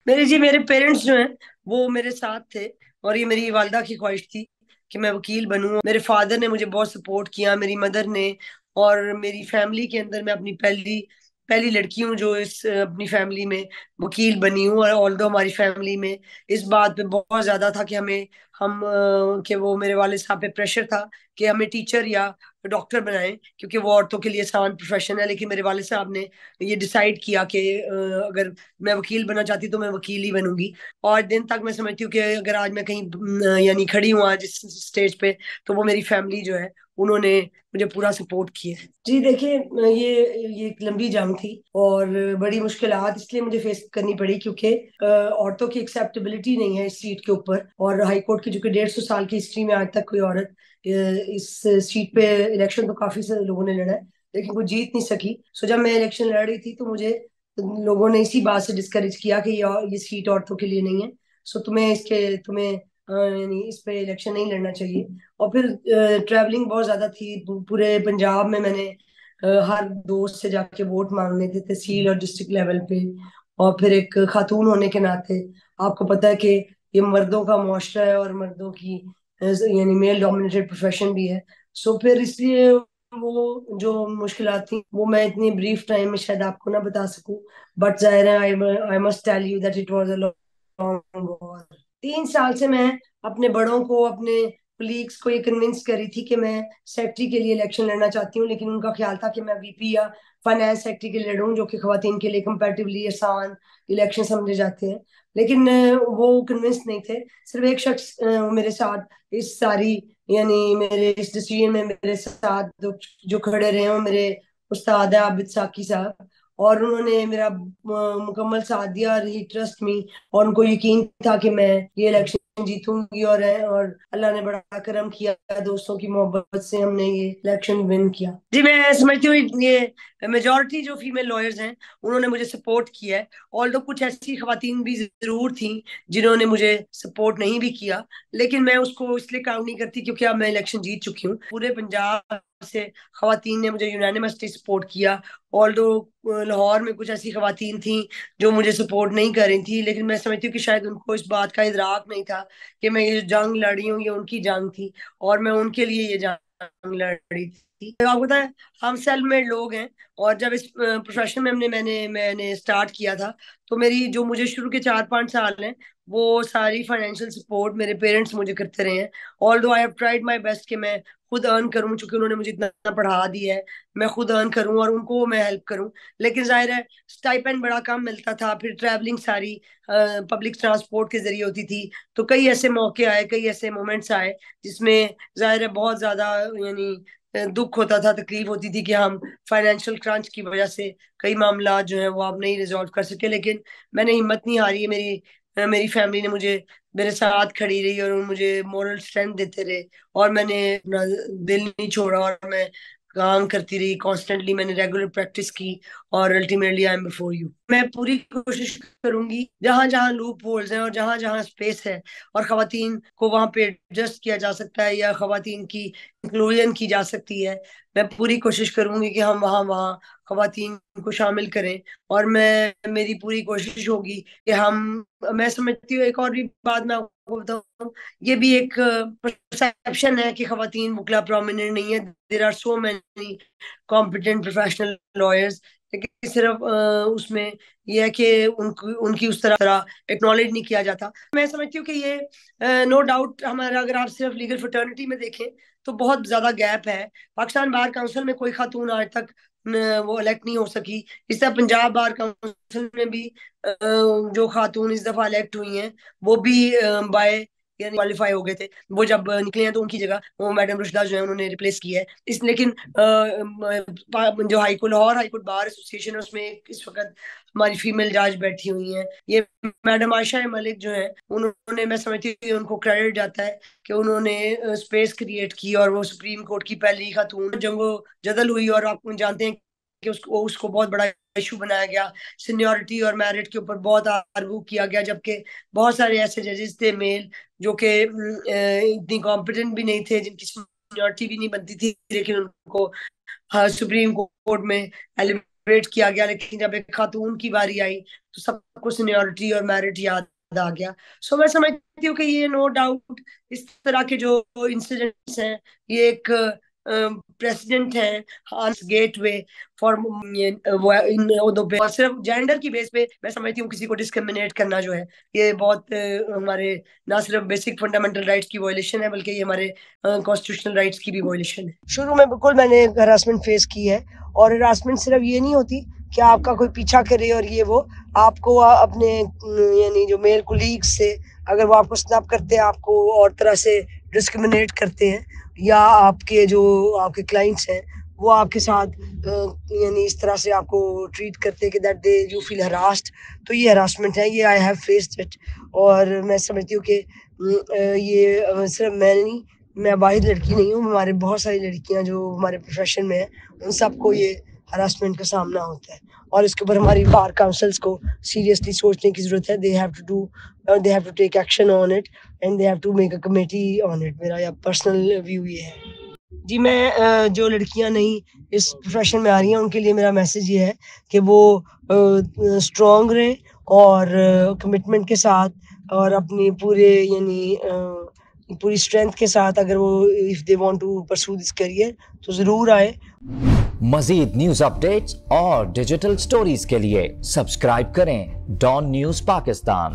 मेरे पेरेंट्स जो हैं वो मेरे साथ थे। और ये मेरी वालदा की ख्वाहिश थी कि मैं वकील बनूं। मेरे फादर ने मुझे बहुत सपोर्ट किया, मेरी मदर ने। और मेरी फैमिली के अंदर मैं अपनी पहली पहली लड़की हूँ जो इस अपनी फैमिली में वकील बनी हूँ। और ऑल्दो हमारी फैमिली में इस बात पे बहुत ज्यादा था कि कि वो मेरे वाले साहब पे प्रेशर था कि हमें टीचर या डॉक्टर बनाएं, क्योंकि वो औरतों के लिए आसान प्रोफेशन है। लेकिन मेरे वाले साहब ने ये डिसाइड किया कि अगर मैं वकील बनना चाहती तो मैं वकील ही बनूंगी। और दिन तक मैं समझती हूँ कि अगर आज मैं कहीं यानी खड़ी हूँ आज इस स्टेज पे, तो वो मेरी फैमिली जो है उन्होंने मुझे पूरा सपोर्ट किया है। जी देखिए, ये एक लंबी जंग थी और बड़ी मुश्किलात इसलिए मुझे फेस करनी पड़ी क्योंकि औरतों की एक्सेप्टेबिलिटी नहीं है इस सीट के ऊपर। और हाई कोर्ट की, जो कि 150 साल की हिस्ट्री में आज तक कोई औरत इस सीट पे, इलेक्शन तो काफी सारे लोगों ने लड़ा है लेकिन कोई जीत नहीं सकी। सो जब मैं इलेक्शन लड़ रही थी तो मुझे लोगों ने इसी बात से डिस्करेज किया कि ये सीट औरतों के लिए नहीं है। सो तुम्हें यानी इस पे इलेक्शन नहीं लड़ना चाहिए। और फिर ट्रैवलिंग बहुत ज्यादा थी पूरे पंजाब में। मैंने हर दोस्त से जाके वोट मांगने थे, तहसील और डिस्ट्रिक्ट लेवल पे। और फिर एक खातून होने के नाते आपको पता है कि ये मर्दों का मुआशरा है और मर्दों की यानी मेल डोमिनेटेड प्रोफेशन भी है। सो फिर इसलिए वो जो मुश्किलात थी वो मैं इतनी ब्रीफ टाइम में शायद आपको ना बता सकूं। बट जाहिर है, I must tell you that it was a long war. 3 साल से मैं अपने बड़ों को, अपने कुलीग्स को ये कन्विंस करी थी कि मैं सेक्रेटरी के लिए इलेक्शन लड़ना चाहती हूँ। लेकिन उनका ख्याल था कि मैं वीपी या फाइनेंस सेक्रेटरी के लिए लड़ूं, जो कि खवातीन के लिए कंपैरेटिवली आसान इलेक्शन समझे जाते हैं। लेकिन वो कन्विंस नहीं थे। सिर्फ एक शख्स मेरे साथ इस सारी यानी मेरे इस डिसीजन में मेरे साथ जो खड़े रहे हो, मेरे उस्ताद है आबिद साकी साहब। और उन्होंने मेरा मुकम्मल साथ दिया और ही ट्रस्ट मी। और उनको यकीन था कि मैं ये इलेक्शन जीतूंगी। और अल्लाह ने बड़ा करम किया, दोस्तों की मोहब्बत से हमने ये इलेक्शन विन किया। जी मैं समझती हूँ ये मेजोरिटी जो फीमेल लॉयर्स हैं उन्होंने मुझे सपोर्ट किया है। ऑल्दो कुछ ऐसी खवातीन भी जरूर थी जिन्होंने मुझे सपोर्ट नहीं भी किया, लेकिन मैं उसको इसलिए काउंट नहीं करती क्योंकि अब मैं इलेक्शन जीत चुकी हूँ। पूरे पंजाब से खवातीन ने मुझे यूनानिमसली सपोर्ट किया। ऑल्दो लाहौर में कुछ ऐसी खवातीन थी जो मुझे सपोर्ट नहीं कर रही थी, लेकिन मैं समझती हूँ कि शायद उनको इस बात का इदराक नहीं था कि मैं ये जो जंग लड़ी हूँ ये उनकी जंग थी और मैं उनके लिए ये जंग लड़ी थी। तो आपको पता है, हम सेल्फ मेड लोग हैं। और जब इस प्रोफेशन में मैंने स्टार्ट किया था, तो मेरी जो मुझे शुरू के 4-5 साल हैं वो सारी फाइनेंशियल सपोर्ट मेरे पेरेंट्स मुझे करते रहे हैं। ऑल दो I have tried my best कि मैं खुद अर्न करूं, चूंकि उन्होंने मुझे इतना पढ़ा दिया है। मैं खुद अर्न करूं और उनको मैं हेल्प करूं। लेकिन जाहिर है स्टाइपेंड बड़ा कम मिलता था, फिर ट्रैवलिंग सारी पब्लिक ट्रांसपोर्ट के जरिए होती थी। तो कई ऐसे मौके आए, कई ऐसे मोमेंट्स आए जिसमें जाहिर है बहुत ज्यादा यानी दुख होता था, तकलीफ होती थी कि हम फाइनेंशियल क्रंच की वजह से कई मामला जो है वो आप नहीं रिजॉल्व कर सके। लेकिन मैंने हिम्मत नहीं हारी है। मेरी फैमिली ने मुझे मेरे साथ खड़ी रही और मुझे मोरल स्ट्रेंथ देते रहे। और मैंने अपना दिल नहीं छोड़ा और मैं काम करती रही कॉन्स्टेंटली। मैंने रेगुलर प्रैक्टिस की और ultimately I am before you. मैं पूरी कोशिश करूंगी जहां जहां लूप होल्स हैं और जहां जहां स्पेस है और खवातीन को वहां पे एडजस्ट किया जा सकता है या खवातीन की इंक्लूजन की जा सकती है, मैं पूरी कोशिश करूंगी कि हम वहां वहां खवातीन को शामिल करें। और मेरी पूरी कोशिश होगी कि मैं समझती हूँ एक और भी बात मैं आपको बताऊं। ये भी एक परसेप्शन है कि खवातीन मुकला प्रोमिनेंट नहीं है। There are so many competent professional lawyers, लेकिन सिर्फ उसमें यह है कि उनकी उनकी उस तरह एक्नॉलेज नहीं किया जाता। मैं समझती हूँ कि ये नो डाउट हमारा, अगर आप सिर्फ लीगल फ्रेटर्निटी में देखें तो बहुत ज्यादा गैप है। पाकिस्तान बार काउंसिल में कोई खातून आज तक वो इलेक्ट नहीं हो सकी। इस तरह पंजाब बार काउंसिल में भी जो खातून इस दफा इलेक्ट हुई हैं वो भी बाय यानी क्वालिफाई हो गए थे। वो जब निकले हैं तो उनकी जगह वो मैडम रुशदा जो है उन्होंने रिप्लेस किया है लेकिन जो high court, Lahore high court bar association है, उसमें इस वक्त हमारी फीमेल जज बैठी हुई हैं। ये मैडम आयशा मलिक जो है, उन्होंने, मैं समझती हूँ उनको क्रेडिट जाता है कि उन्होंने स्पेस क्रिएट की और वो सुप्रीम कोर्ट की पहली खातून। जंगो जदल हुई और आप जानते हैं कि उसको उसको बहुत बड़ा इशू बनाया गया। सीनियोरिटी और मेरिट के ऊपर बहुत आर्गू किया गया, जबकि बहुत सारे ऐसे जजेस थे मेल जो कि इतनी कॉम्पिटेंट भी नहीं थे, जिनकी सीनियोरिटी भी नहीं बनती थी, लेकिन उनको हाँ सुप्रीम कोर्ट में टॉलरेट किया गया, लेकिन जब एक खातून की बारी आई तो सबको सीनियोरिटी और मेरिट याद आ गया। सो मैं समझती हूँ कि ये नो डाउट इस तरह के जो इंसिडेंट्स हैं ये एक प्रेसिडेंट है हांस गेटवे फॉर इन उदो पे। और सिर्फ जेंडर की बेस पे मैं समझती हूँ किसी को डिस्क्रिमिनेट करना जो है ये बहुत हमारे ना सिर्फ बेसिक फंडामेंटल राइट्स की वॉयलेशन है, बल्कि ये हमारे कॉन्स्टिट्यूशनल राइट्स की भी वॉयलेशन है। शुरू में बिल्कुल मैंने हरासमेंट फेस की है, और हरासमेंट सिर्फ ये नहीं होती कि आपका कोई पीछा करे और ये वो, आपको अपने यानी जो मेल कुलीग्स से अगर वो आपको स्नैप करते हैं, आपको और तरह से डिस्क्रिमिनेट करते हैं, या आपके जो आपके क्लाइंट्स हैं वो आपके साथ यानी इस तरह से आपको ट्रीट करते हैं कि that they you feel harassed, तो ये हरासमेंट है, ये आई हैव फेस्ड इट। और मैं समझती हूँ कि ये सिर्फ मैं नहीं, मैं वाहिद लड़की नहीं हूँ, हमारे बहुत सारी लड़कियां जो हमारे प्रोफेशन में हैं उन सबको ये हरासमेंट का सामना होता है, और इसके ऊपर हमारी बार काउंसिल्स को सीरियसली सोचने की जरूरत है। They have to take action on it and they have to make a committee on it. मेरा या पर्सनल व्यू ये है जी। मैं जो लड़कियां नहीं इस प्रोफेशन में आ रही हैं उनके लिए मेरा मैसेज ये है कि वो स्ट्रॉन्ग रहें और कमिटमेंट के साथ और अपनी पूरे यानी पूरी स्ट्रेंथ के साथ अगर वो if they want to pursue this career तो ज़रूर आए। मजीद न्यूज अपडेट्स और डिजिटल स्टोरीज के लिए सब्सक्राइब करें डॉन न्यूज पाकिस्तान।